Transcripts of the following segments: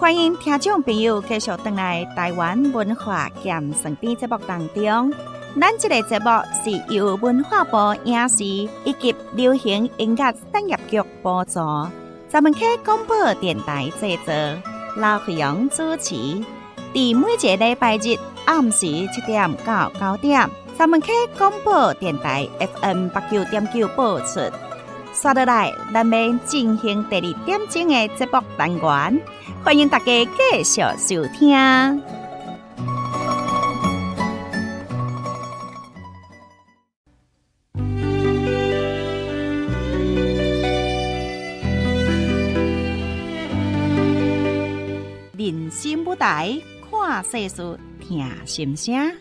欢迎听众朋友继续回来台湾文化兼生活节目当中。咱这个节目是由文化部影视以及流行音乐产业局补助，咱们K广播电台制作，老费用主持。伫每一个礼拜日暗时7点到9点，咱们K广播电台 FM 89.9播出。刷落来，咱们进行第2点钟的节目单元，欢迎大家继续收听。人生舞台，看世事，听心声。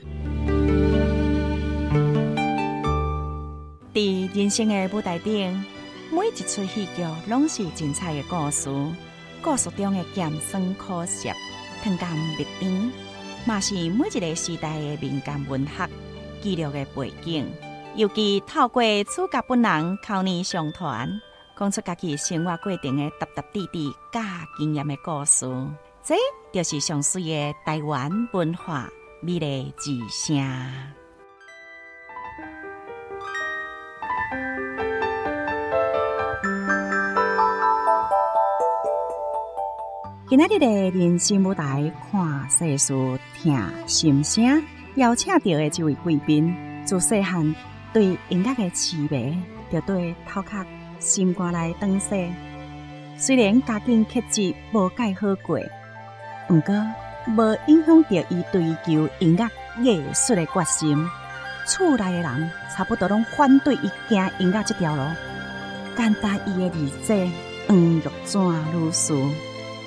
伫人生的舞台顶，每一出戏剧拢是精彩的故事。故事中的咸酸苦涩、糖甘蜜甜，嘛是每一个时代的民间文学记录的背景。尤其透过主角本人口耳相传，讲出家己生活过程的踏踏滴滴、甲经验的故事，这就是上水的台湾文化美丽之声。今仔日的人生舞台，看世事，听心声。邀请到的这位贵宾，自细汉对音乐的痴迷，就对头壳心肝内转细。虽然家境克制无介好过，不过无影响到伊追求音乐艺术的决心。厝内的人差不多拢反对伊行音乐这条路，简单伊的理解，玉转如丝。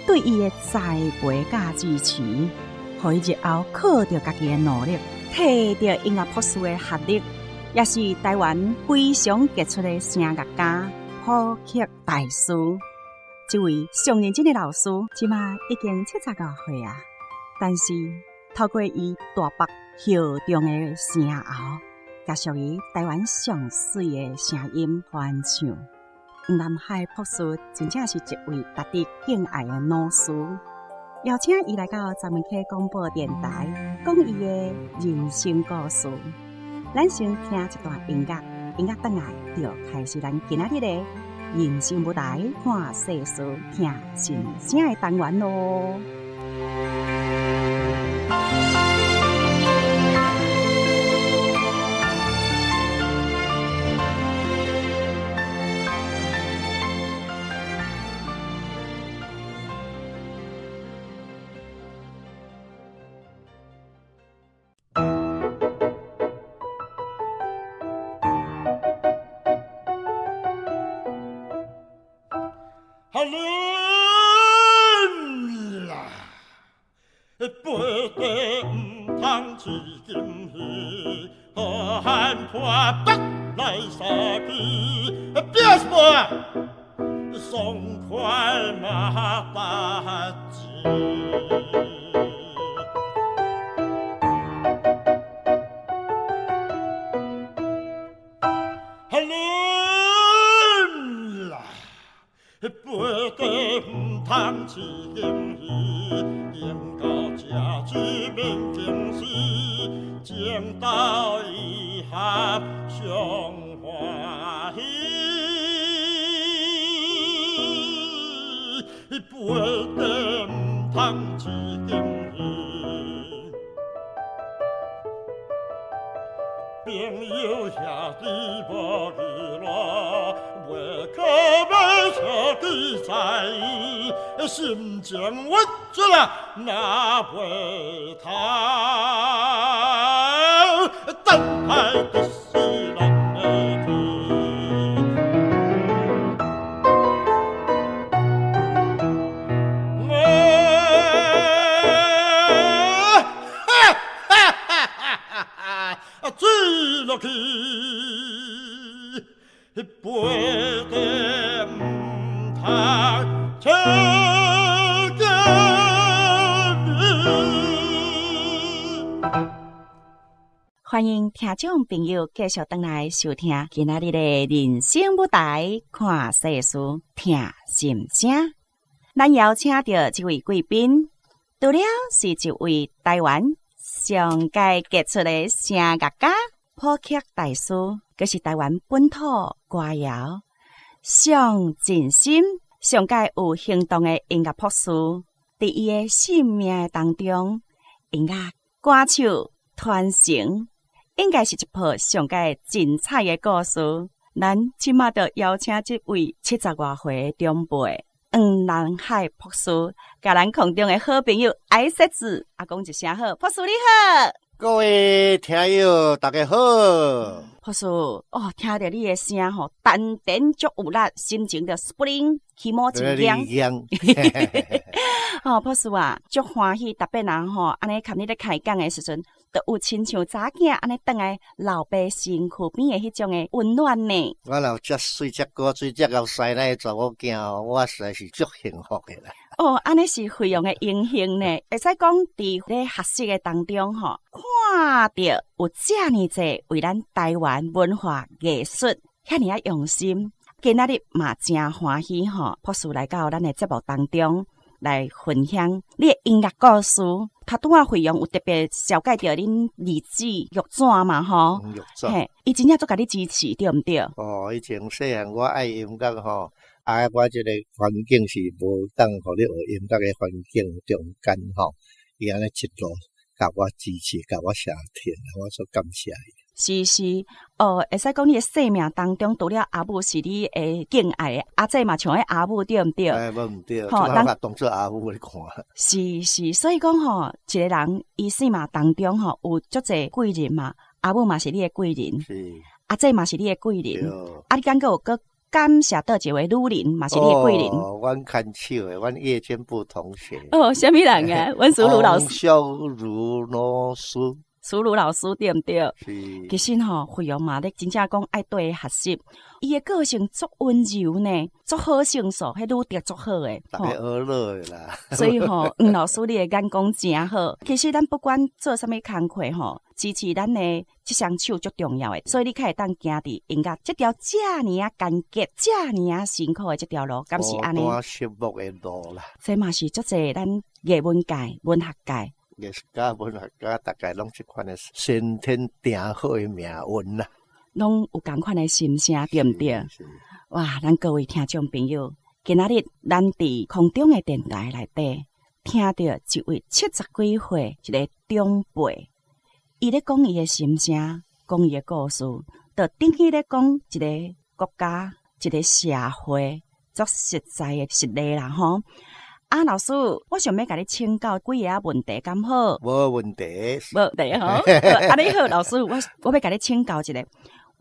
对伊的栽培甲支持，互伊日后靠着家己的努力，摕着音乐博士的学历，也是台湾非常杰出的声乐家、谱曲大师。这位上认真的老师，即马已经75岁啊，但是透过伊大北厚重的声喉，也属于台湾上水的声音传唱。南海博士真正是一位值得敬爱的老师，邀请伊来到咱们K广播电台，讲伊的人生故事。咱先听一段音乐，音乐转来就开始咱今仔日的人生舞台，看世事，听心声的单元咯。背地唔通是金鱼，好汉破北来杀去，变什么？爽快嘛大吉。背地唔通是金鱼，用到这水面经事，情到意合上欢喜。背地唔通是金鱼，朋友兄弟无离乱。为可要彻底在心情屈出来，那回头等待的是咱的天。追落去。背地唔通情根欢迎听众朋友继续回来收听今仔日的人生舞台，看世事，听心声。咱邀请到这位贵宾，除了是一位台湾上届杰出的声乐家、谱曲大师，佮是台湾本土歌谣上尽心、上届有行动的音乐博士。伫伊的生命当中，音乐歌手传承，应该是一部上届精彩的故事。咱即马就邀请这位70外岁的长辈黄南海博士，甲咱空中的好朋友艾雪子啊讲一声好，博士你好。各位听友大家好。博士哦，听到你的声吼，丹田足有力，心情就 spring 起毛真亮。哦，博士啊，足欢喜，特别人吼，安尼看你咧开讲的时阵，都有亲像早囝安尼等来老爸身躯边的迄种的温暖呢。我若遮水遮高水遮后生来查某囝，我实在是足幸福的啦。哦，安尼是非常的荣幸呢。会使讲伫咧学习的当中吼，看到有遮尔济为咱台湾文化艺术遐尔啊用心，今仔日嘛真欢喜吼，博士来到咱的节目当中来分享你的音乐故事。他拄仔费用有特别小解着恁儿子玉转嘛吼，玉转，嘿，伊真正足甲你支持，对毋对？哦，以前细汉我爱音乐吼。我这个环境是无当互你学音乐的环境中间吼，伊安尼一路甲我支持，甲我写听，我所感谢伊。是，会使讲你的生命当中，除了阿母是你的敬爱的，阿姐嘛像迄阿母对毋对？无毋对，即摆我当做阿母来看。是，所以讲吼，一个人伊生命当中吼有足侪贵人嘛，阿母嘛是你的贵人，是，阿姐嘛是你的贵人，你敢有个？感谢倒一位女人，嘛是你的贵人。哦，阮看手的，阮夜间部同学。哦，什么人啊？阮苏如老师。苏如老师。苏如老师对毋对？是。其实吼，费用嘛，你真正讲爱对学习，伊的个性足温柔呢，足好性素，迄女的足好诶。特别娱乐的啦。所以吼，黄老师你的眼光真好。其实咱不管做啥物工课吼，支持咱的这双手足重要诶。所以你才会当行伫音乐这条遮尔啊艰涩、遮尔啊辛苦的这条路，敢是安尼？羡慕的路啦。这嘛是足侪咱艺文界、文学界。艺术家、文学家，大概拢即款的先天定好的命运啦，拢有共款的心声，对毋对？哇，咱各位听众朋友，今仔日咱伫空中的电台内底，听到一位70几岁一个长辈，伊咧讲伊的心声，讲伊的故事，就等于咧讲一个国家、一个社会足实在的实例啦，吼。老师，我想要甲你请教几个问题，敢好？无问题，无问题吼。你好，老师，我要甲你请教一下，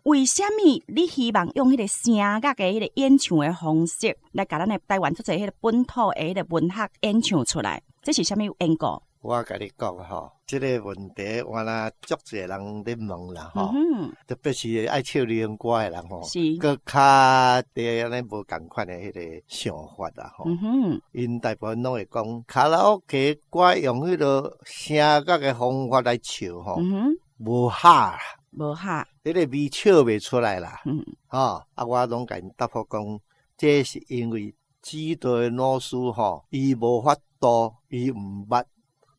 为什么你希望用迄个声乐的迄个演唱的方式来甲咱的台湾做迄个本土的迄个文学演唱出来？这是啥物缘故？我甲你讲吼，这个问题原来足侪人咧问啦吼，特别是爱唱流行歌的人吼，佮较伫安尼无共款的迄个想法啦吼。因大部分拢会讲卡拉 OK 歌用迄个声乐的方法来唱吼，无哈啦，无哈，迄个味唱袂出来啦。我拢甲因答复讲，这是因为指导的老师吼，伊无法度，伊毋捌。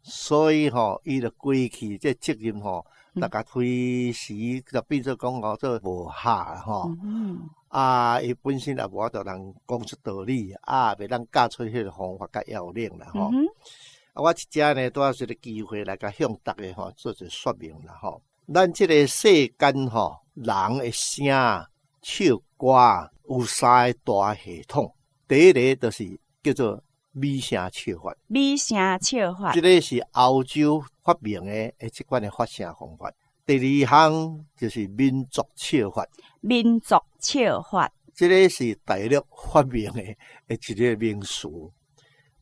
所以吼，伊就归去这责任吼，大家推时就变做讲吼，做无下啦吼。伊本身也无法度人讲出道理，袂当教出迄个方法甲要领啦吼。我即只呢，拄仔一个机会来甲向大家吼做一个说明啦吼。咱即个世间吼，人的声、唱歌有三个大系统，第一个就是叫做美声唱法，美声唱法，这个是欧洲发明的这款的发声方法。第二项就是民族唱法，民族唱法，这个是大陆发明的一个名词。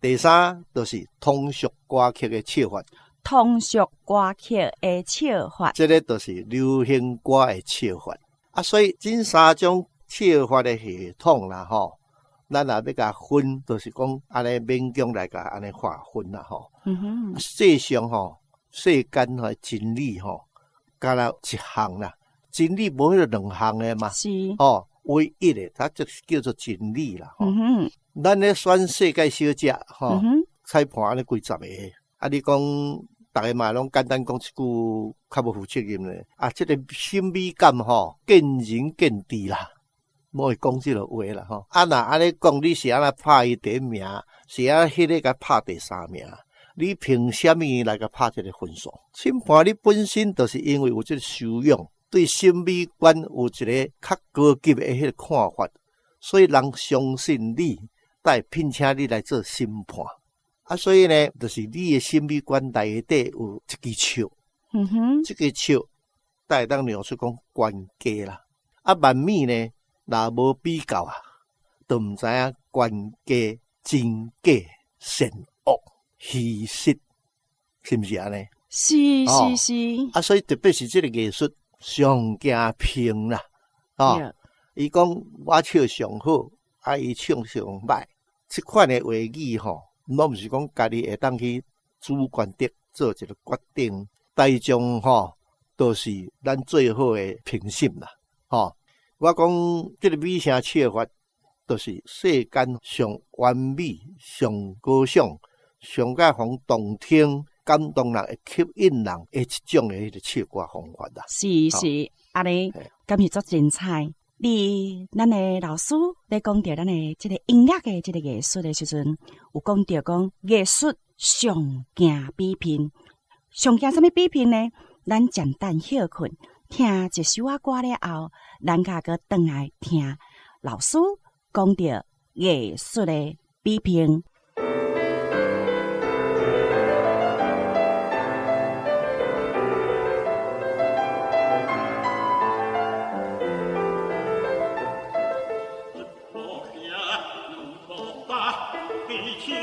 第三就是通俗歌曲的唱法，通俗歌曲的唱法，这个就是流行歌的唱法。所以这三种唱法的系统啦吼。咱若要甲分，就是讲安尼勉强来甲安尼划分啦吼。世上吼，世间吼真理吼，敢若一项啦，真理无迄个两项的嘛。是。唯一的，它就是叫做真理啦。嗯哼，咱咧选世界小姐吼，嗯哼，彩盘安尼几十个，啊，你讲逐个嘛拢简单讲一句较无负责任咧，啊，即个审美感吼，见仁见智啦。莫会讲即个话啦吼，啊若安尼讲，你是安那拍伊第一名，是安迄个甲拍第三名，你凭什么来甲拍即个分数？审判你本身就是因为有即个修养，对审美观有一个较高级的迄个看法，所以人相信你，才会聘请你来做审判。啊，所以呢，就是你的审美观内底有一支笑，嗯哼，这个笑，才会当描出讲关家啦。啊，万米呢？若无比较啊，都毋知影关家真假善恶虚实，是毋是安尼？是是是，啊，所以特别是即个艺术上惊评啦，伊讲我唱上好，啊，伊唱上歹，即款的话语吼，拢毋是讲家己会当去主观的做一个决定，大众吼都是咱最好的评审啦，吼。我讲，这个美声唱法，就是世间上完美、上高尚、上甲互动听、感动人、会吸引人的一种的迄个唱歌方法啦。是是，安尼，敢是足精彩。咱的老师咧讲到咱的这个音乐的这个艺术的时阵，有讲到讲艺术上惊比拼，上惊什么比拼呢？咱简单休困。听一首歌了后，咱家个转来听老师讲到艺术的比拼。春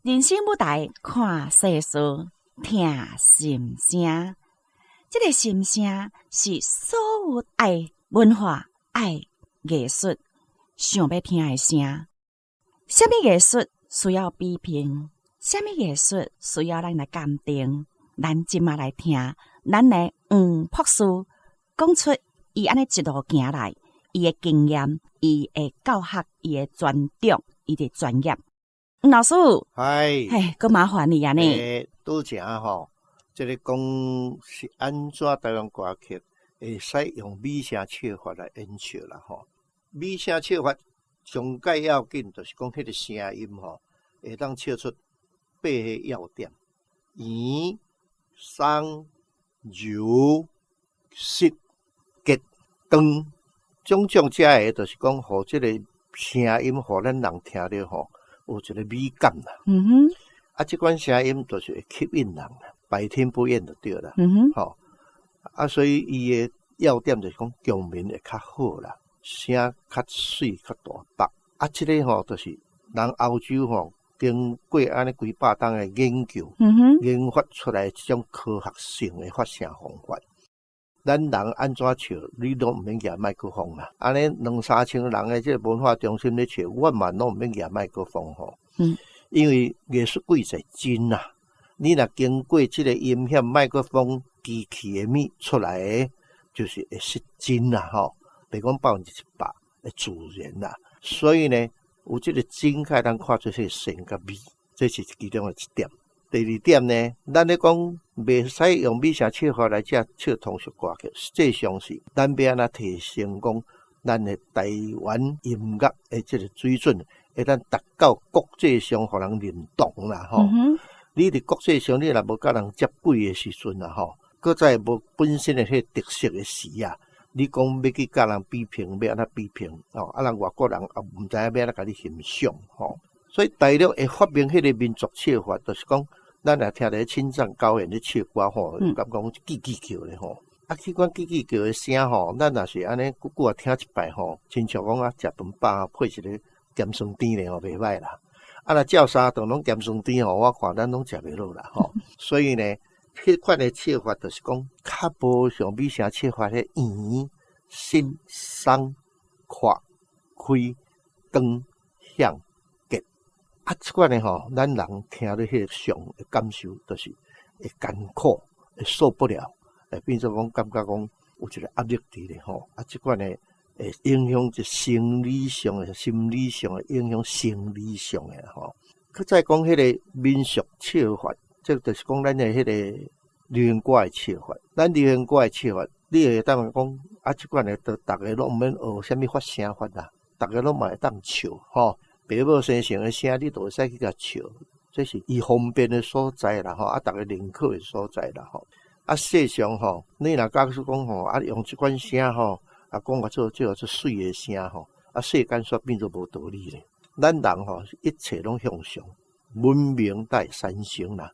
人生舞台，看世事，听心声。这个心声是所有爱文化、爱艺术想要听的声。什么艺术需要批评？什么艺术需要咱来鉴定？咱今嘛来听，咱的黄博士讲出伊安尼一路行来，伊的经验，伊的教学，伊的专长，伊的专业。老师，嗨，够麻烦你啊呢。拄则吼，即个讲是安怎台湾歌曲会使用美声唱法来演唱啦吼。美声唱法上界要紧，就是讲迄个声音吼，会当唱出八个要点：圆、松、柔、实、结、长。种种遮个，就是讲，互即个声音，互咱人听着吼，有一个美感啦。啊，即款声音就是会吸引人啦，百听不厌就对啦。吼，啊，所以伊诶要点就是讲共鸣会较好啦，声较水较大白。啊，即个吼就是人欧洲吼经过安尼几百档诶研究，研发出来即种科学性诶发声方法。咱人安怎笑，你都毋免举麦克风啦。安尼两三千人诶，即个文化中心咧笑，我嘛拢毋免举麦克风吼。因为艺术贵在真呐，你若经过即个音响麦克风机器诶咪出来诶，就是会失真啦吼，袂讲100%会自然啦。所以呢，有即个真开咱看出迄个声甲美，这是其中诶一点。第二点呢，咱咧讲袂使用美声唱法来唱通俗歌曲，实际上是咱要安怎提升讲咱诶台湾音乐诶即个水准，会当达到国际上互人认同啦吼。你伫国际上你若无甲人接轨诶时阵啦吼，搁再无本身诶迄特色诶时啊，你讲要去甲人比拼，要安怎比拼哦？啊，人外国人也毋知影要安怎甲你欣赏吼。所以大陆会发明迄个民族唱法，就是讲。咱也听咧青藏高原咧唱歌吼，感讲叽叽叫咧吼。啊，迄款叽叽叫诶声吼，咱若是安尼久久啊听一摆吼，亲像讲啊食饭饱配一个咸酸甜咧吼，袂歹啦。啊，若照三顿拢咸酸甜吼，我看咱拢食袂落啦吼。所以呢，迄款诶唱法就是讲较无像美声唱法咧圆、心、松、阔、开、长、响。啊，即款诶吼，咱人听咧迄个上诶感受，就是会艰苦，会受不了，会变做讲感觉讲有一个压力伫咧吼。啊，即款诶会影响一生理上诶、心理上诶，影响生理上诶吼。佮再讲迄个民俗唱法，即就是讲咱诶迄个流行歌诶唱法。咱流行歌诶唱法，你会当讲啊，即款诶，都逐个拢毋免学啥物发声法啦，逐个拢嘛会当唱吼。爸母生成诶声，你都会使去甲唱，这是伊方便诶所在啦吼，啊，逐个认可诶所在啦吼。啊，世上吼，你若假使讲吼，啊，用即款声吼，啊，讲个做水诶声吼，啊，世间煞变做无道理咧。咱人吼，一切拢向上，文明在三生啦。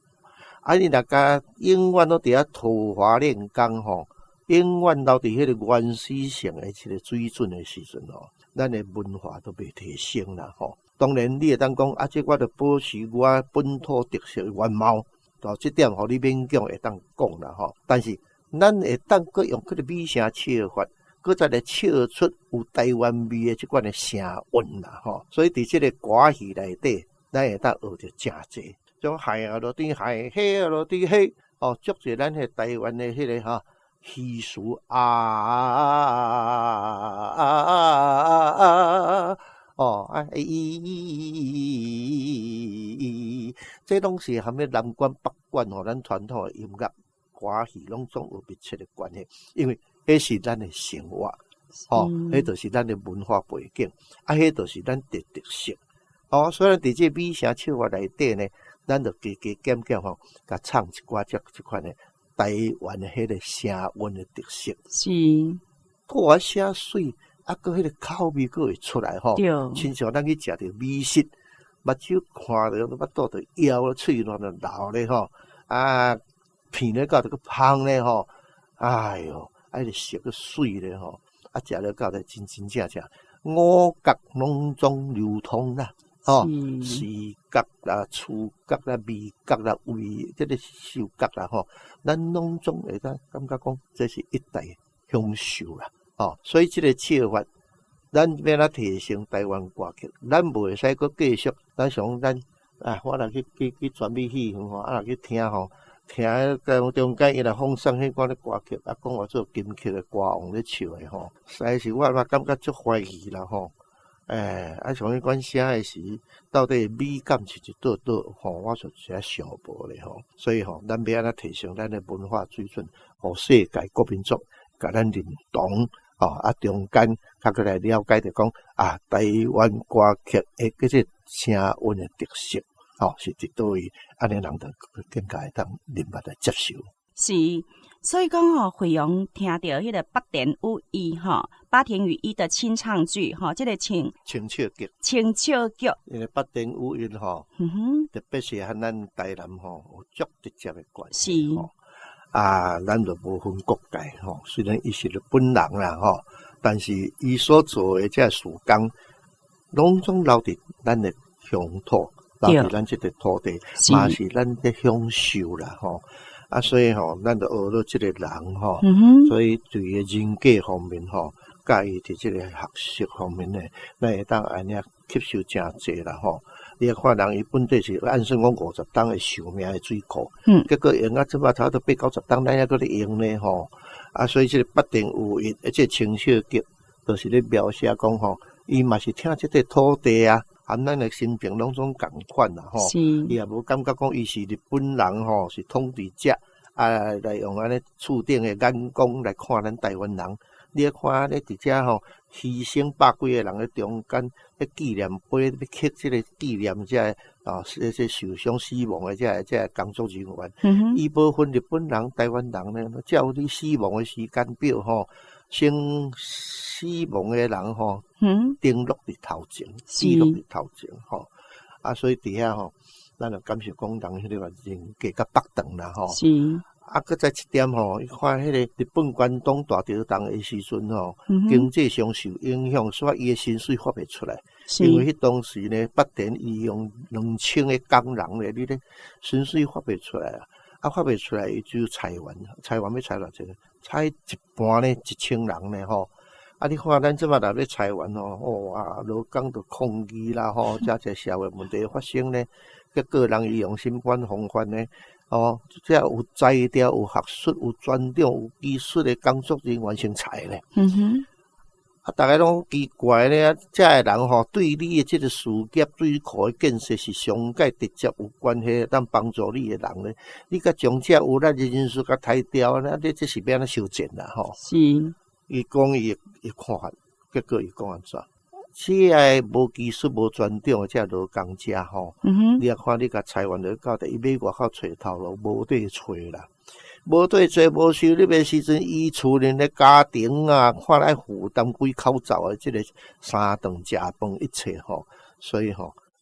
啊，你若甲永远都伫遐土法炼钢吼，永远留伫迄个原始性诶一个水准诶时阵吼，咱诶文化都袂提升啦吼。当然，你会当讲啊，这我着保持我本土特色原貌，哦，这点互你勉强会当讲啦吼。但是，咱会当搁用迄个美声唱法，搁再来唱出有台湾味的这款的声韵啦吼。所以，伫这个歌戏内底，咱会当学着真济，种海啊落地海，海啊落地海，哦，足侪咱迄台湾的迄个吼。戏词这拢是含迄南管北管吼，咱传统的音乐歌戏拢总有密切的关系，因为迄是咱的生活，迄就是咱的文化背景，啊，迄就是咱的特色。虽然伫这美声唱法内底呢，咱就加减减吼，甲唱一寡即款的台湾的迄个声韵的特色。是，歌声水。啊，搁迄个口味搁会出来吼，亲像咱去食着美食，目睭看着巴肚着枵了，喙乱着流咧吼，啊，鼻咧到着搁芳咧吼，哎哟，啊，个食搁水咧吼，啊，食了到着真正五觉拢总流通啦。吼，视觉啦、触觉啦、味觉啦、味，即个嗅觉啦，吼，咱拢总会当感觉讲，这是一代享受啦，吼，所以即个笑法，咱要来提升台湾歌曲，咱袂使搁继续，咱想咱我若去传美戏园吼，若去听吼。听迄中间伊来放送迄款的歌曲，讲我做金曲的歌王咧唱的吼，实在是我感觉足怀疑啦吼。像迄款声的时，到底美感是一倒吼，我就实想无咧吼。所以吼，咱要安怎提升咱的文化水准，互世界各民族甲咱认同吼，中间较过来了解着讲台湾歌曲的嗰只声韵的特色。是伫倒位，安尼人就更加会当明白来接受。是，所以讲惠阳听到迄个八点五一八田与一的清唱剧这个清唱剧，因为八点五一特别是和咱台南有足直接的关系咱就无分国界虽然伊是日本人啦但是伊所做的这事工，拢总留伫咱的乡土。留伫咱即个土地，嘛是咱在享受啦所以咱就学到即个人所以对个人格方面介意伫即个学习方面呢，咱会当安尼吸收真侪啦你看人伊本地是按算讲50担的寿命的水库，结果用即摆差不多80-90担，咱还搁咧用呢所以即个八点有一，即个清秀剧，就是咧描写讲伊嘛是听即个土地含咱的心情拢总共款啦伊也无感觉讲伊是日本人是统治者来用安尼厝顶的眼光来看咱台湾人。你看咧伫遮牺牲百几个人咧中间，咧纪念碑咧刻即个纪念遮这受伤死亡的遮工作人员，伊无分日本人、台湾人呢，照你死亡的时间表先死亡的人登录伫头前，记录伫头前所以伫遐咱就感受讲人迄个人格较北长啦搁再一点伊看迄个日本关东大调动的时阵经济上受影响，所以伊的薪水发袂出来。因为迄当时呢，八田伊用2000个工人咧，你咧薪水发袂出来发袂出来，伊只有裁员要裁偌济？裁一半呢，1000人呢你看咱即摆若要裁员劳工就抗议啦遮侪社会问题发生呢，结果人伊用新冠防范呢这有才调、有学术、有专长、有技术的工作人员先裁咧。大家拢奇怪咧，遮个人对你的即个事业、水库的建设是上界直接有关系，当帮助你的人咧。你甲将遮有咱人数甲抬掉，你这是要安怎修正啦是。伊讲伊看法，结果伊讲安怎？这个无技术、无专长的这劳工者你也看你甲裁员就到底伊要外口找头路，无地找啦。无对做无收入的时阵，伊厝内的家庭看来负担几口罩的即个三顿食饭一切所以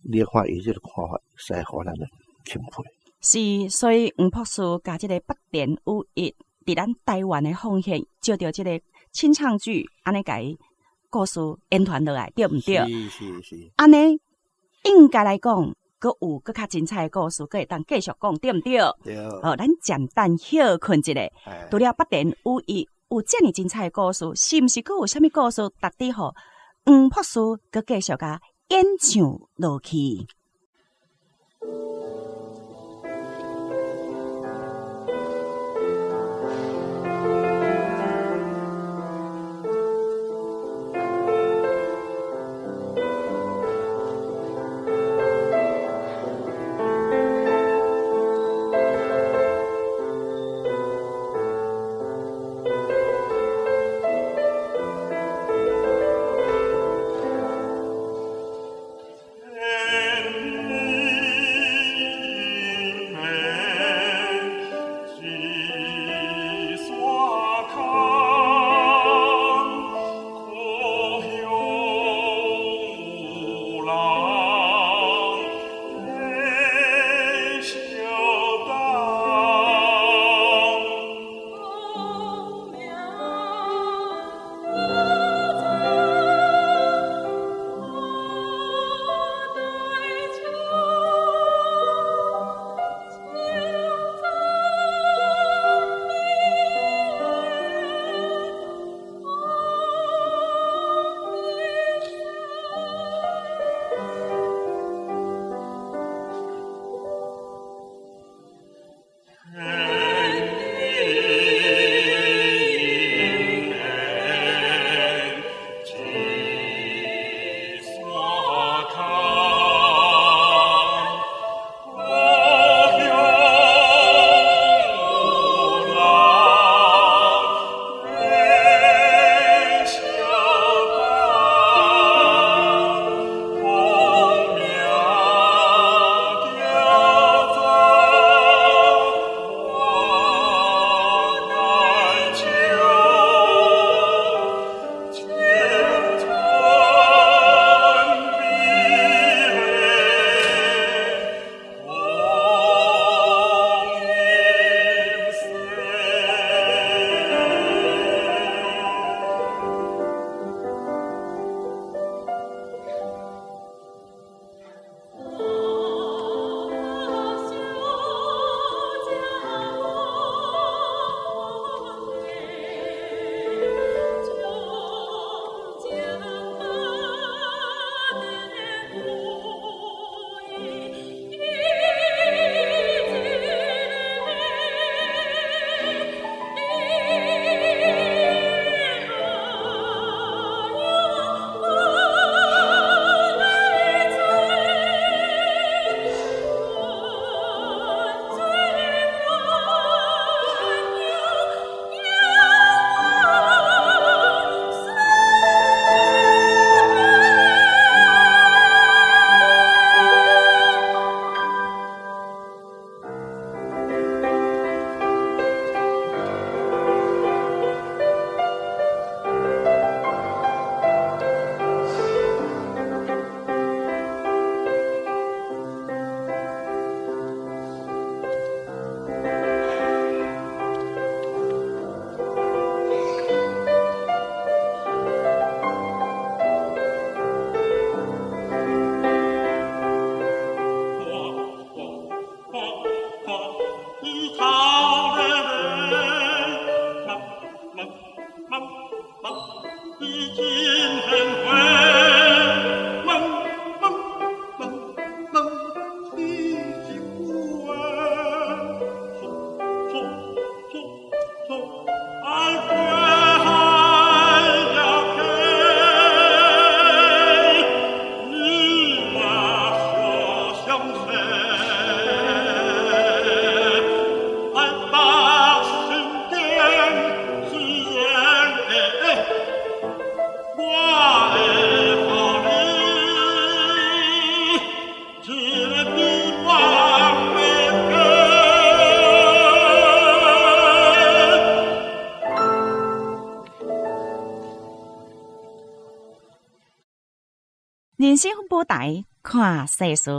你看伊即个看法，实在互咱钦佩。是，所以黄博士甲即个八点五一伫咱台湾的奉献，照着即个清唱剧安尼甲伊故事演传落来，对毋对？是。安尼应该来讲。有搁较精彩的故事，搁会当继续讲，对毋对？对。咱简单休困一下。除了八点五一有这么精彩的故事，是毋是搁有啥物故事值得互黄博士搁继续甲演唱落去？人生舞台，看世事，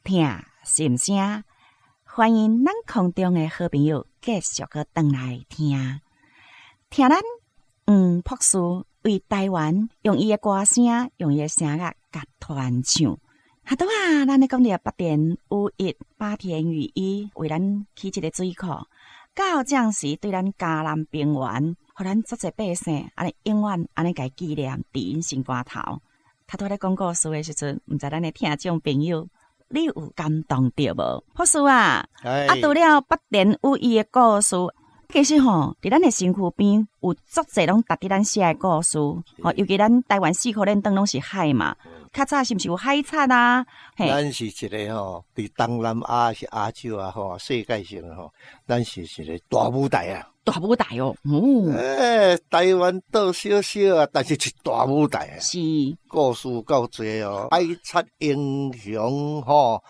听心声。欢迎咱空中的好朋友继续个回来听咱朴树为台湾用伊的歌声，用伊的声乐甲传唱。拄啊，咱咧讲着8点518天雨衣为咱起一个水库，到将时对咱嘉南平原，互咱足侪百姓安尼永远安尼家纪念伫因心肝头。拄咧讲故事的时阵，毋知咱的听众朋友，你有感动着无？朴树啊，除了8点51的故事。其实吼，伫咱的身躯边有足侪拢值得咱写的故事。尤其咱台湾4颗链灯拢是海嘛，较早是毋是有海产啊？咱是一个吼，伫东南亚是亚洲啊吼，世界性吼，咱是一个大舞台啊。大舞台哦，台湾岛小小啊，但是是大舞台啊。是，故事够多哦，海产英雄吼，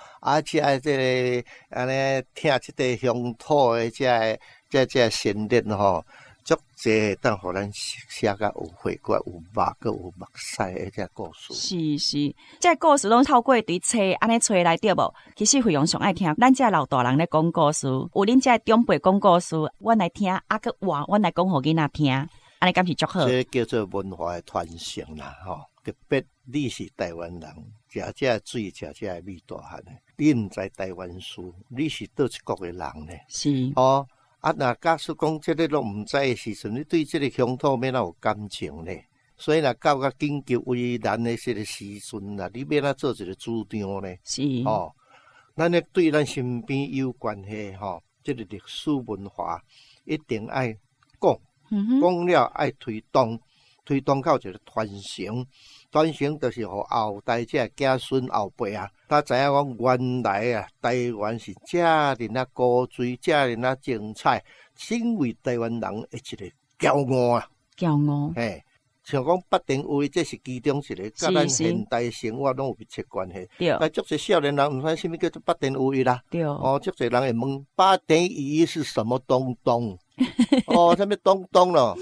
且这个安尼听这个乡土的这先烈吼，足济当互咱写甲有血骨、有肉个、有目屎的这故事。是，这故事拢透过伫册安尼揣来对无？其实非常上爱听，咱这老大人咧讲故事，有恁这长辈讲故事，阮来听，个话，阮来讲互囡仔听，安尼敢是足好。这叫做文化的传承啦，吼！特别你是台湾人，食这水，食这米大汉的，你毋知台湾事，你是倒一国的人呢？是哦。若假使讲这个拢毋知的时阵，你对这个乡土免有感情呢？所以若到甲紧急危难的这个时阵啦，你免做一个主张呢？是咱咧对咱身边有关系这个历史文化一定爱讲，讲了爱推动到一个传承就是互后代这子孙后辈啊，他知影讲原来啊，台湾是遮尔啊古水，遮尔啊精彩，身为台湾人的一个骄傲啊！骄傲，像讲8点位，这是其中一个，甲咱现代生活拢有密切关系。对，但足侪少年人毋知啥物叫做8点位啦。对，足侪人会问8点1是什么东东？啥物东东咯？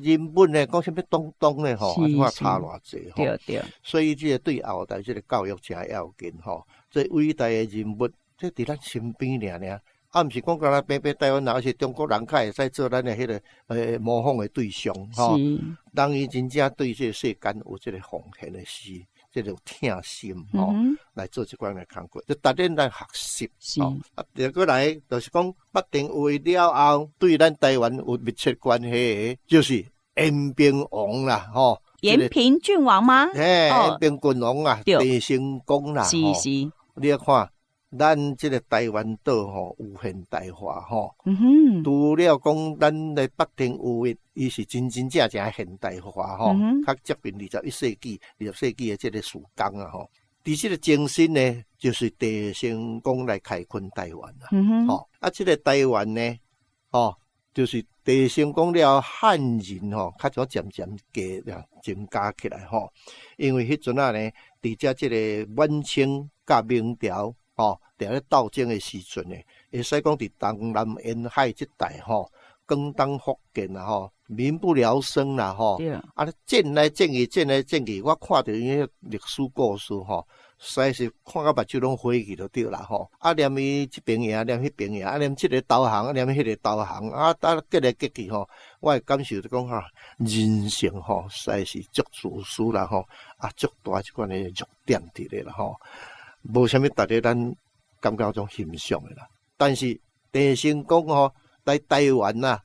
人本咧讲啥物东东咧？我差偌济。对，所以这个对后代这个教育真要紧这伟大的人物，这伫咱身边尔。毋是讲敢若平台湾人，而是中国人，较会使做咱的迄个模仿的对象人伊真正对这个世间有这个奉献的心，这个疼心来做这款的工作，就逐日来学习再过来就是讲8点位了后，对咱台湾有密切关系的，就是延平王啦延平郡王吗？延平郡王啊，地成公啦，是，你要看。咱这个台湾岛有现代化除了讲咱的8点1，伊是真正现代化较接近21世纪的这个时光啊伫这个精神呢，就是地成公来开垦台湾这个台湾呢就是地成公了汉人较早渐增加起来因为迄阵啊呢，伫这个晚清甲明朝伫咧斗争的时阵呢，会使讲伫东南沿海这带广东福建啊民不聊生啦战来战去，我看到伊历史故事实在是看到目睭拢火去就对啦念伊这边赢，念迄边赢，念这个投降，念迄个投降结来结去我会感受到讲人性实在是足自私啦足大一款的弱点伫咧啦无啥物值得咱感觉种欣赏的啦。但是地成公来台湾呐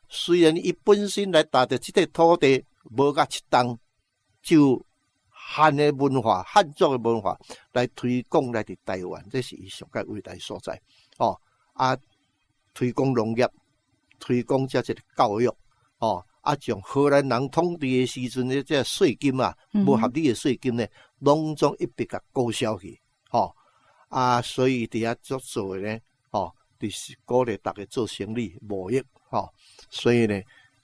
虽然伊本身来踏着这块土地无甲适当，就汉的文化、汉族的文化来推广来伫台湾，这是伊上界伟大所在推广农业，推广这个教育从荷兰人统治的时阵的这税金无合理的税金呢，拢总一笔甲高消去所以伫遐做的呢就是鼓励大家做生意贸易所以呢，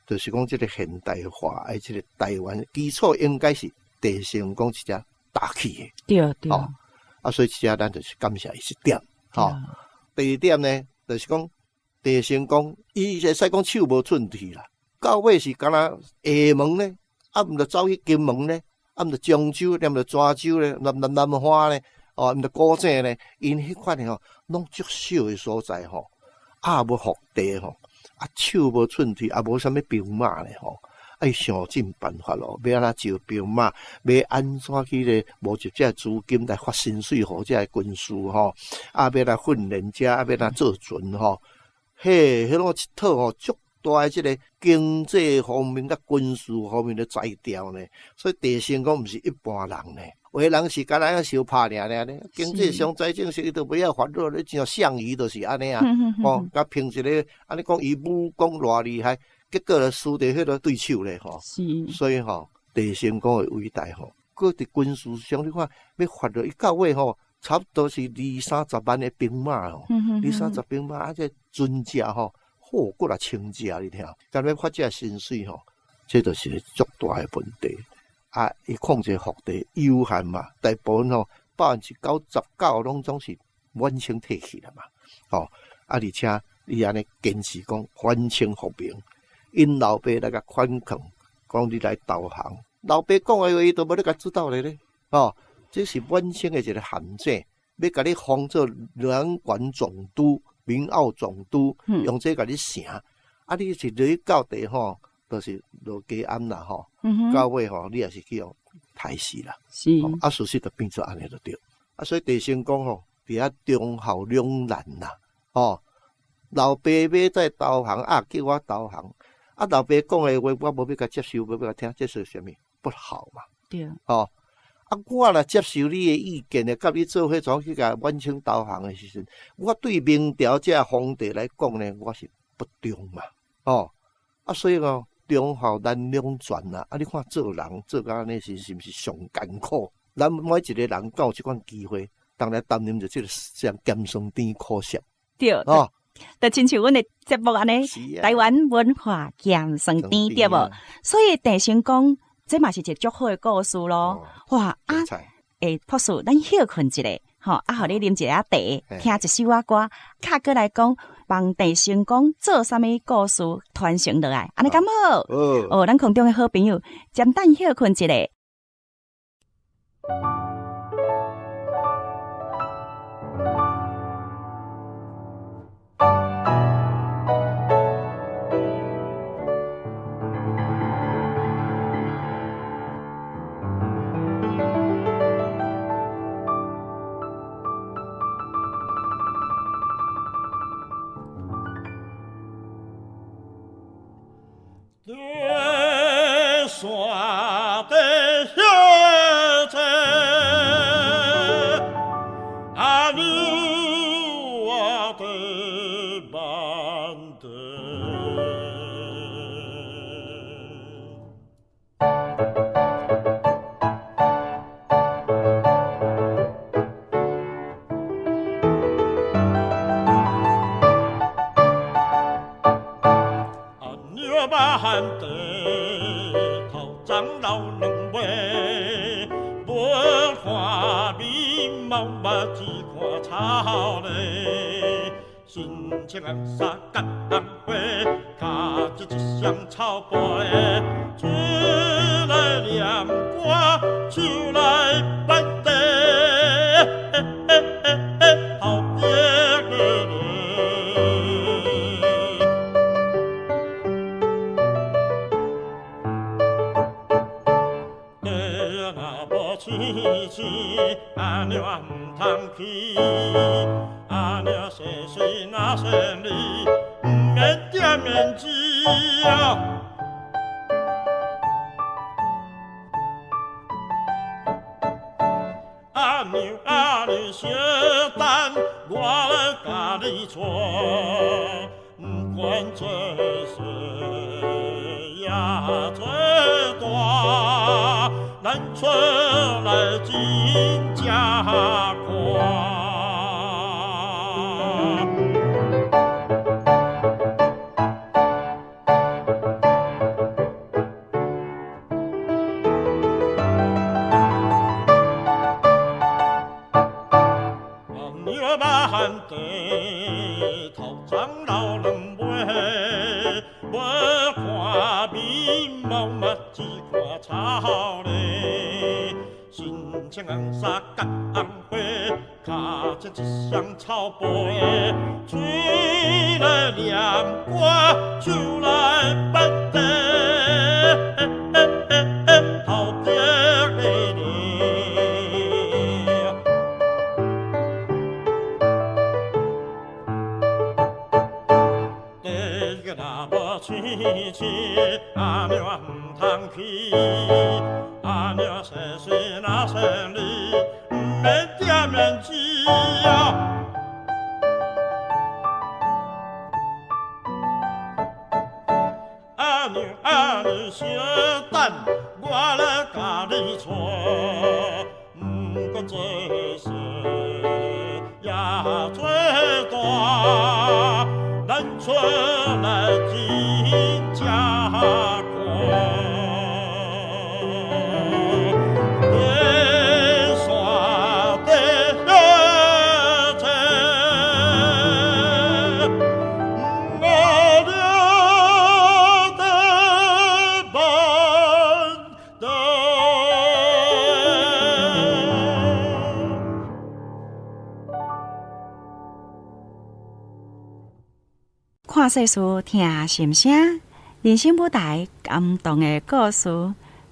就是讲这个现代化这个台湾基础应该是地成公一只打起的，对所以这咱就是感谢伊一点第二点呢，就是讲地成公伊会使讲手无寸铁啦，到尾是敢若下门呢，毋就走去金门呢，啊，毋着漳州，念着泉州咧，南花咧，哦，毋着古井咧，因迄款吼，拢足少诶所在吼，啊无福地吼，啊手无寸铁，啊无啥物兵马咧吼。爱想尽办法咯，要安怎招兵马，要安怎去咧募集这资金来发薪水互这军事吼，啊要来训练者，啊要来做船吼，迄拢一套吼足大诶即个经济方面甲军事方面的材料呢，所以地成功毋是一般人呢。有诶人是干那小拍尔咧，经济上财政上伊都不要烦恼，你像项羽就是安尼啊，哦，甲凭一个安尼讲伊武功偌厉害。结果咧输伫迄个对手咧吼，所以吼地成功诶伟大吼，搁伫军事上你看要发到伊到尾吼，差不多是20-30万诶兵马吼，20-30兵马啊，这军价吼，好过来轻价你听，但要发这薪水吼，这就是个足大诶问题。啊，伊控制福地有限嘛，大部分吼99%拢总是满清摕去啦嘛，吼啊，而且伊安尼坚持讲反清复明。因老爸来甲反抗，讲你来投降。老爸讲诶话，伊都无咧甲知道咧，哦，这是满清诶一个陷阱，要甲你封做两广总督、闽澳总督，用这甲你成。啊，你是你到地吼，就是落家安啦吼，到尾吼，你也是去用刣死啦。是，啊，事实就变做安尼就对。啊，所以地成讲吼，伫遐中后两难啦，哦，老爸要再投降，啊，叫我投降。啊，老爸讲诶话，我无要甲接受，无要甲听，这是啥物不好嘛？对，哦，啊，我若接受你诶意见诶，甲你做伙怎去甲满清投降诶时阵，我对明朝这皇帝来讲呢，我是不忠嘛，哦，啊，所以讲忠孝难两全啦。啊，你看做人做到安尼是毋是上艰苦？咱每一个人有即款机会，当然担任着这个像咸酸甜苦涩。对，哦。就亲像阮的节目安尼，台湾文化咸酸甜对无？所以地成功，这嘛是一个足好的故事咯。哇啊！博士，咱休困一下，吼啊，互你啉一下茶，听一首歌，卡过来讲，帮地成功做啥物故事传承落来，安尼敢好？哦，咱空中的好朋友，暂等休困一下。青红纱甲红花，脚一双草背，嘴来念歌，手来摆地，头别个地若无青青，安尼我唔通去。阿娘细细那生你，唔免点面子啊！阿娘小等，我来甲你娶，唔管做小也做大，咱出来真正快。头长老两尾，无看面貌，嘛只看草嘞。青红纱甲红花，脚前一双草背，嘴来念歌，手来扮茶，头顶的笠。地个若无青青，阿娘唔通去。阿娘生水那生你，唔免点面子啊！阿娘小等，我来甲你带，唔管做小也做大，咱出来真正快。看世事，听心声，人生舞台感动的故事，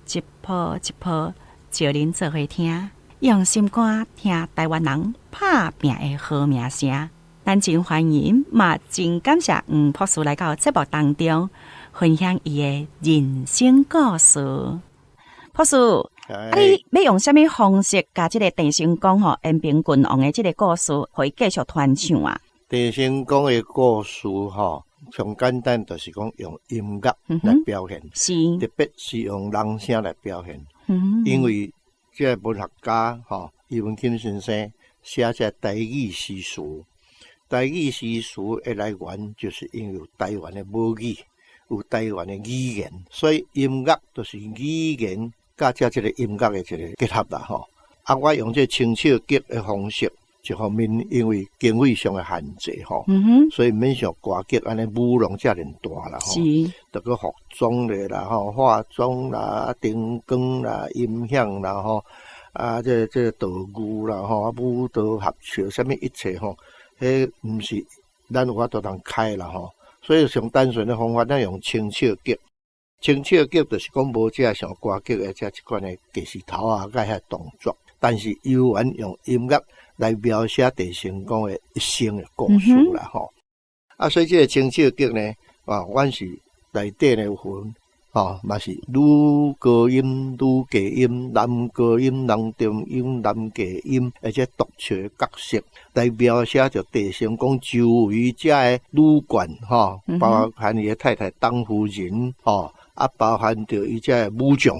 一步一步招恁做伙听，用心肝听台湾人拍拼的好名声。咱真欢迎，嘛真感谢黄博士来到节目当中，分享伊的人生故事。博士，你要用什么方式甲这个郑成功延平郡王的这个故事，可以继续传唱啊？郑成功的故事上简单就是讲用音乐来表现，特别是用人声来表现。因为这文学家余文钦先生写这台语诗词，台语诗词的来源就是因为有台湾的母语，有台湾的语言，所以音乐就是语言加这个音乐的一个结合啦我用这清唱剧的方式。一方面，因为经费上的限制所以免像歌剧安尼舞龙遮尔大啦得个服装咧啦化妆啦、灯光啦、音响啦这道具啦舞蹈合唱，什么一切迄毋是咱有法度通开啦所以上单纯的方法，咱用清唱剧。清唱剧就是讲无遮像歌剧的这一款的计时头甲遐动作，但是悠然用音乐来描写郑成功的一生的故事啦所以这个清唱剧呢阮是内底呢有分嘛是女高音、女低音、男高音、男中音、男低音，而且独唱的角色来描写着郑成功周围遮的女眷包含伊的太太当夫人包含着伊遮的武将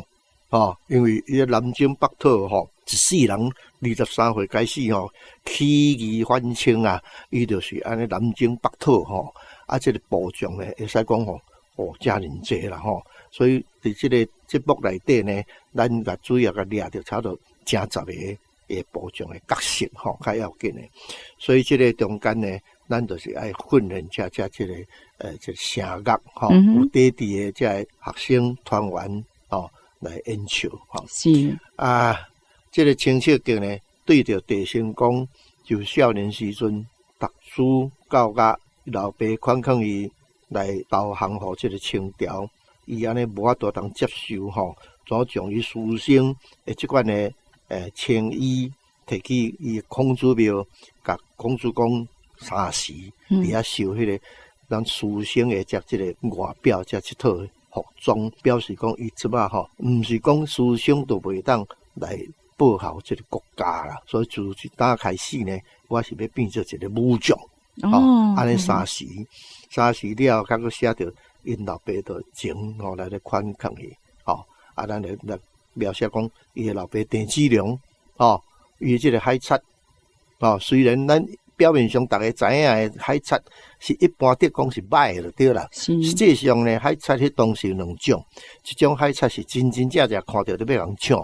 因为伊个南征北讨一世人23岁开始起义反清伊就是安尼南征北讨这个部将呢会使讲遮尔济啦所以伫这个节目内底呢，咱甲主要甲掠着差不多正10个部将的角色较要紧的，所以这个中间呢，咱就是爱训练这个这声乐有底底的这学生团员来演唱是这个清唱剧呢，对着郑成功就少年时阵读书到甲老爸款劝伊来投降互这个清朝，伊安尼无法度通接受怎将伊师生的即款的青衣摕去伊孔子庙，甲孔子公3时伫遐受迄个咱师生的即个外表即套服装，表示讲伊即马毋是讲师生都袂当来报效这个国家啦，所以自打开始呢，我是要变做一个武将安尼3时了，甲佫写着因老爸的情来款劝伊咱来描写讲伊的老爸郑芝龙伊即个海贼虽然咱表面上大家知影的海贼是一般得讲是歹的就对啦，实际上呢，海贼迄当时有2种，一种海贼是真正看到就要人抢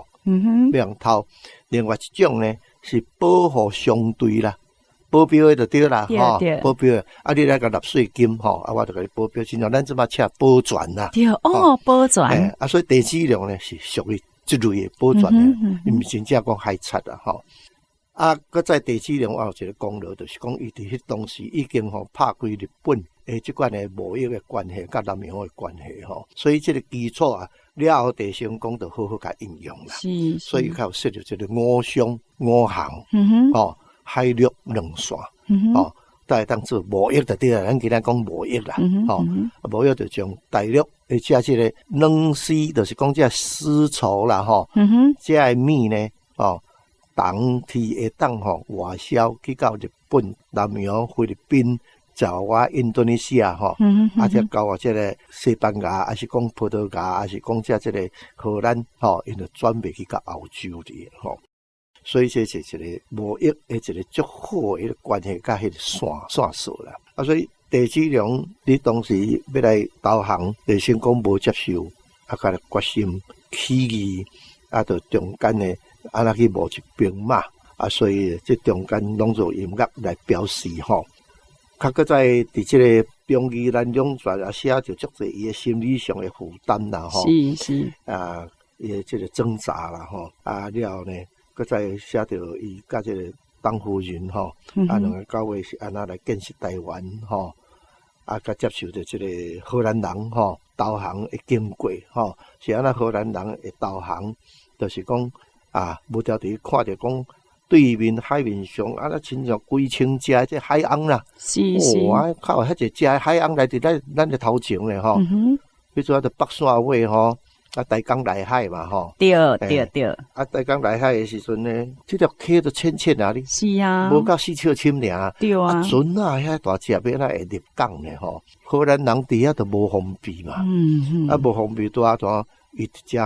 要人偷，另外一种呢是保护相对啦，保镖的就对啦保镖你来甲纳税金我就甲你保镖，真像咱即马车保全啦对保全所以郑芝龙呢是属于这类的保全的，伊毋真正讲害惨啦吼。啊，搁在地质上有一个功劳，就是讲伊伫迄当时已经拍开日本诶即款诶贸易诶关系，甲南洋诶关系吼，所以即个基础啊，了后地成功就好好甲应用啦。是，所以才有设立即个5商5行，海陆两线，才会当做贸易就对啦。咱今仔讲贸易啦，贸易就从大陆而且即个两丝，就是讲即个丝绸啦，即个米呢，当天会当外销去到日本、南洋、菲律宾、爪哇、印度尼西亚啊，则到即个西班牙，还是讲葡萄牙，还是讲即个荷兰，因就转卖去到欧洲去，所以这是一个贸易的一个足好的关系，甲迄个线索啦。啊，所以地质量你当时要来投降，地成功无接受，啊，甲来决心起义，啊，就中间呢。啊，那去募集兵马啊，所以这中间拢做音乐来表示吼。较搁在伫即个中义咱两传啊，写着足侪伊诶心理上诶负担啦吼。是啊，伊诶即个挣扎啦吼。啊了后呢，搁再写着伊甲即个当夫人吼，啊两个到尾是安那来建设台湾吼。啊，甲接受着即个荷兰人吼投降诶经过吼，是安那荷兰人会投降，就是讲。啊，无条地看着讲对面海面上啊，那亲像几千只这海翁啦，啊，靠，遐一只海翁来伫咱的头前咧吼，比如说北山尾吼，啊，大江内海嘛吼，对，啊，大江内海的时阵呢，这条溪都浅浅啊哩，是啊，无到4尺深尔，对啊，船啊，遐大只要来会入港咧吼，荷兰人伫遐都无方便嘛，啊，无方便多伊一只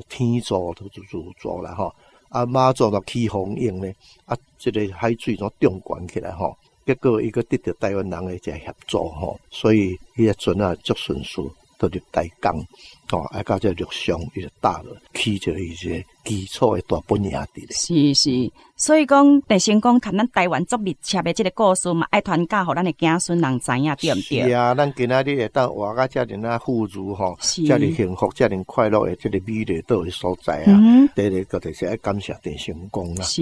天助都助啦吼，啊马祖就起风影咧，啊即个海水怎中悬起来吼，结果伊个得到台湾人的一个协助吼，所以伊个船啊足顺遂，都入台港，啊到这陆上伊就打了，起着伊个基础的大本营伫咧。是，所以讲地成功谈咱台湾足密切的即个故事嘛，爱传教互咱的子孙人知影，对毋对？是啊，咱今仔日会当活甲遮尔富足吼，遮尔幸福、遮尔快乐的即个美丽岛的所在啊。第一个就是爱感谢地成功啦。是，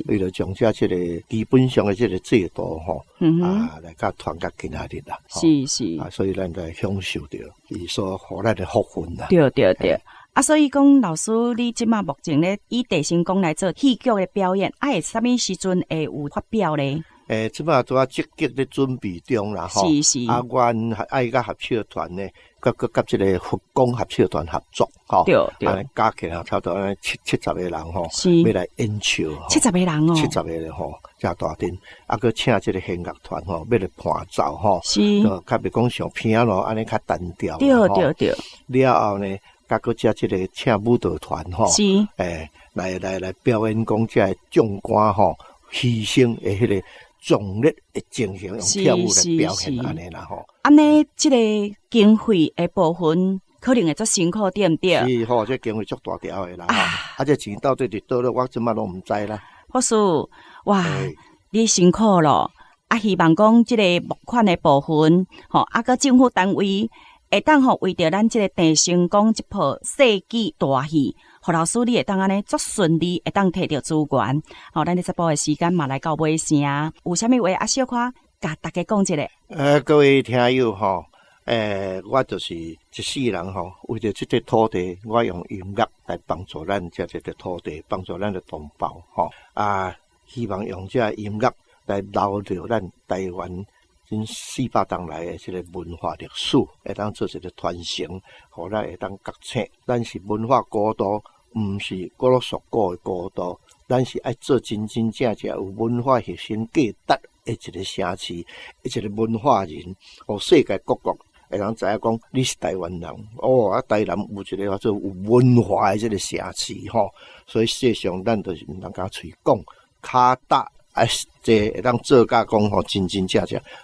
为了将即个基本上的即个制度吼，啊来甲传甲今仔日啦。是，啊，所以咱来享受着伊所互咱的福分啦。对。啊，所以讲老师，你即马目前咧以地成功来做戏剧的表演，会啥物时阵会有发表咧？即马都积极咧准备中啦，吼。是。啊，阮爱甲合唱团呢，甲即个佛光合唱团合作，吼。对。安尼加起来差不多70个人吼，要来演唱。70个人哦。70个吼，真大阵。啊，佮请即个弦乐团吼，要来伴奏吼。是。较别讲上片咯，安尼较单调。对。了后呢？甲个只即个请舞蹈团吼，是，来表演讲即个壮观吼，牺牲的迄个壮烈的精神，用跳舞来表现安尼啦吼。安尼即个经费的部分，可能会足辛苦，对毋对？是吼，这经费足大条的啦。啊，这钱到底伫倒咧，我即马拢毋知啦。护士，哇，你辛苦咯！啊，希望讲即个募款的部分，吼，啊个政府单位。会当为着咱即个地成功一部世纪大戏，何老师你会当安尼足顺利，会当摕到资源。咱咧这部的时间嘛来到尾声，有啥物话啊？小可甲大家讲一下。各位听友吼，我就是一世人吼，为着即个土地，我用音乐来帮助咱这个土地，帮助咱的同胞吼。啊，希望用这个音乐来留着咱台湾。真400年来的这个文化历史，会当做一个传承，互咱会当觉醒。咱是文化国度，毋是过了属国的国度。咱是爱做真正有文化核心价值的一个城市，一个文化人，互世界各国会当知影讲你是台湾人。啊，台南有一个叫做有文化的这个城市吼，所以实际上咱就是毋通甲嘴讲，骹踏。这会当做甲讲吼，真正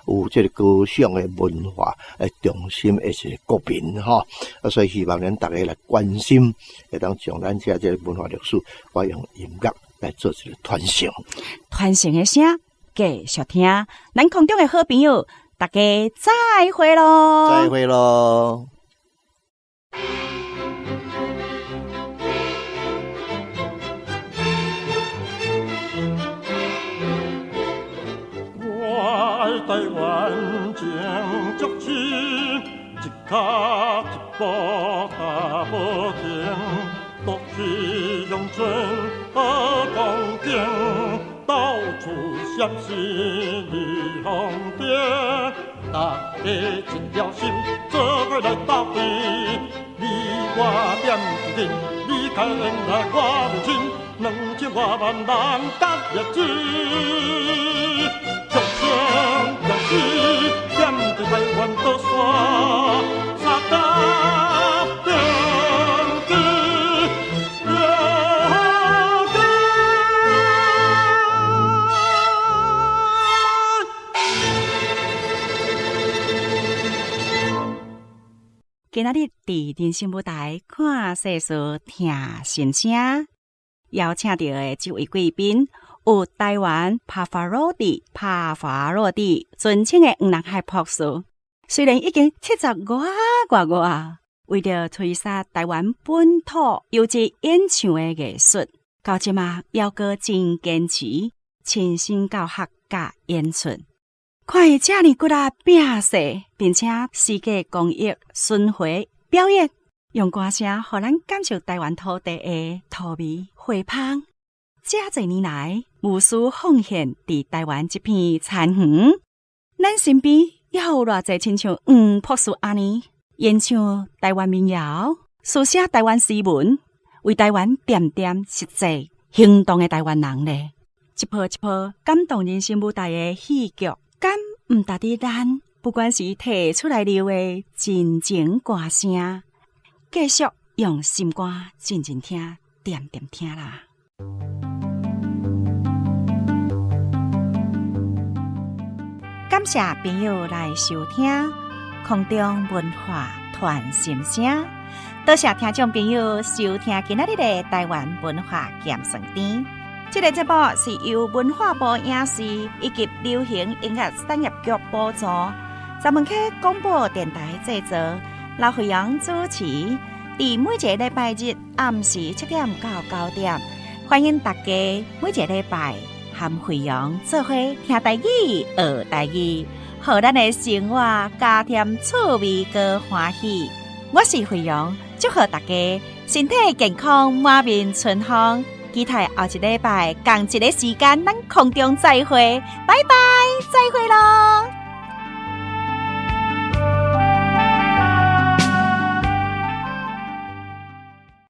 有这个高尚的文化，重心的一个国民吼，所以希望咱大家来关心，会当将咱这个文化历史，我用音乐来做一个传承。传承的声，继续听，咱空中的好朋友，大家再会咯！再会咯！台湾情足深，一脚一步踏无停，独去乡村好光景，到处闪烁日风灯，大家一条心，做伙来斗阵，你我点一阵，你开恩来我无亲，2000000人甲热情，众生众死，点着台湾岛线，三甲定居了解。今仔日伫人生舞台看世事听心声，邀请到的这位贵宾有台湾帕华罗蒂尊称的黄龙海博士。虽然已经75外，为着推杀台湾本土优质演唱的艺术，到即嘛还阁真坚持亲身教学甲演出。看伊遮尼骨力拼势，并且世界公益巡回表演，用歌声互咱感受台湾土地的土味花香。这侪年来无私奉献伫台湾这片田园，咱身边也有偌侪亲像黄博士安尼演唱台湾民谣，书写台湾诗文，为台湾点点实际行动的台湾人咧。一波一波感动人生舞台的戏剧，敢毋值得咱不管是提出来流的真情歌声，继续用心肝静静听，点点听啦。感谢朋友来收听空中文化传心声，多谢听众朋友收听今仔日的台湾文化咸酸甜。这个节目是由文化部影视以及流行音乐产业局补助，咱们去广播电台制作，老惠阳主持，伫每一个礼拜日暗时7点到9点，欢迎大家每一个礼拜和惠阳做伙听台语、学台语，互咱的生活加添趣味和欢喜。我是惠阳，祝贺大家身体健康，满面春风。期待后一礼拜同一个时间，咱空中再会，拜拜，再会咯。